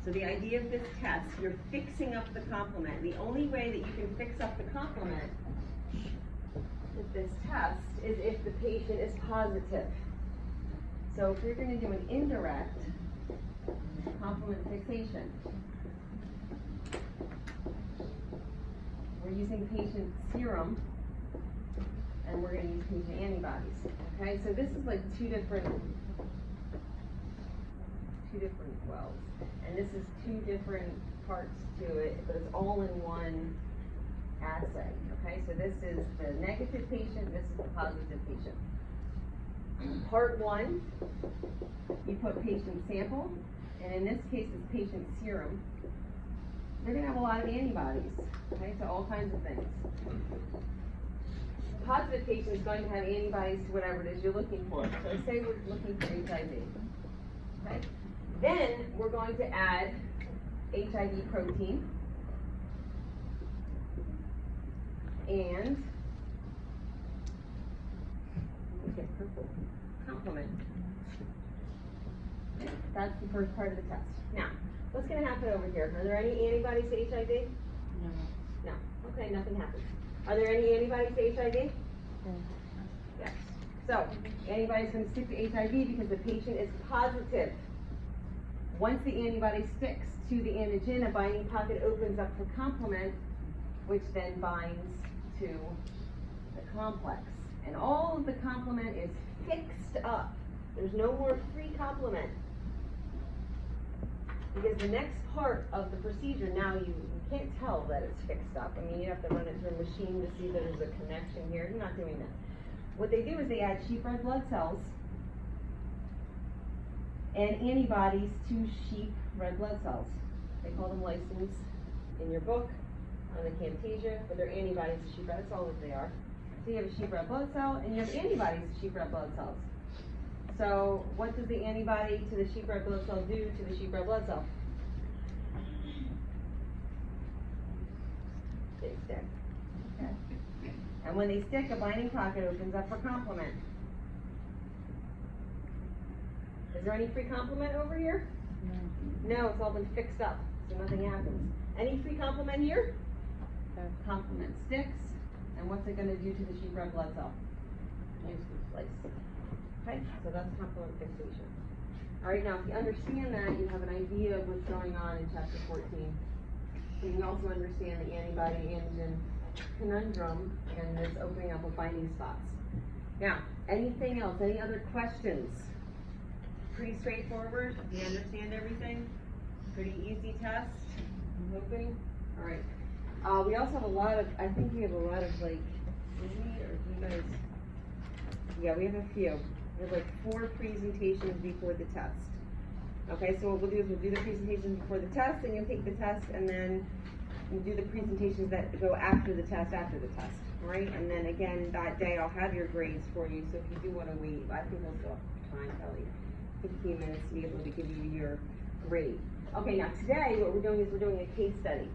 So the idea of this test, you're fixing up the complement. The only way that you can fix up the complement with this test is if the patient is positive. So if you're going to do an indirect complement fixation, we're using patient serum and we're going to use patient antibodies. Okay, so this is like two different wells, and this is two different parts to it, but it's all in one assay. Okay, so this is the negative patient, this is the positive patient. Part one, you put patient sample, and in this case it's patient serum. They're going to have a lot of antibodies, okay, to all kinds of things. The positive patient is going to have antibodies to whatever it is you're looking for. So say we're looking for HIV. Okay? Then we're going to add HIV protein and complement. Okay, that's the first part of the test. Now, what's going to happen over here? Are there any antibodies to HIV? No. No. Okay, nothing happens. Are there any antibodies to HIV? No. Yes. So, antibodies going to stick to HIV because the patient is positive. Once the antibody sticks to the antigen, a binding pocket opens up for complement, which then binds to the complex. And all of the complement is fixed up. There's no more free complement. Because the next part of the procedure, now you can't tell that it's fixed up. I mean, you have to run it through a machine to see that there's a connection here. You're not doing that. What they do is they add sheep red blood cells and antibodies to sheep red blood cells. They call them lysins in your book on the Camtasia, but they're antibodies to sheep red. That's all that they are. So you have a sheep red blood cell and you have antibodies to sheep red blood cells. So what does the antibody to the sheep red blood cell do to the sheep red blood cell? They stick. Okay. And when they stick, a binding pocket opens up for complement. Is there any free complement over here? No. No, it's all been fixed up, so nothing happens. Any free complement here? No. Complement sticks, and what's it going to do to the sheep red blood cell? Use the place. Okay, so that's complement fixation. All right, now if you understand that, you have an idea of what's going on in chapter 14. So you can also understand the antibody-antigen conundrum and this opening up of binding spots. Now, anything else? Any other questions? Pretty straightforward. Do you understand everything? Pretty easy test. I'm hoping. All right. We also have a lot of. I think we have a lot of like. Do you guys? Yeah, we have a few. We have like 4 presentations before the test. Okay, so what we'll do is we'll do the presentations before the test, and you'll take the test, and then we'll do the presentations that go after the test. All right, and then again that day I'll have your grades for you. So if you do want to wait, I think we'll still have time, probably 15 minutes to be able to give you your grade. Okay, now today what we're doing is we're doing a case study.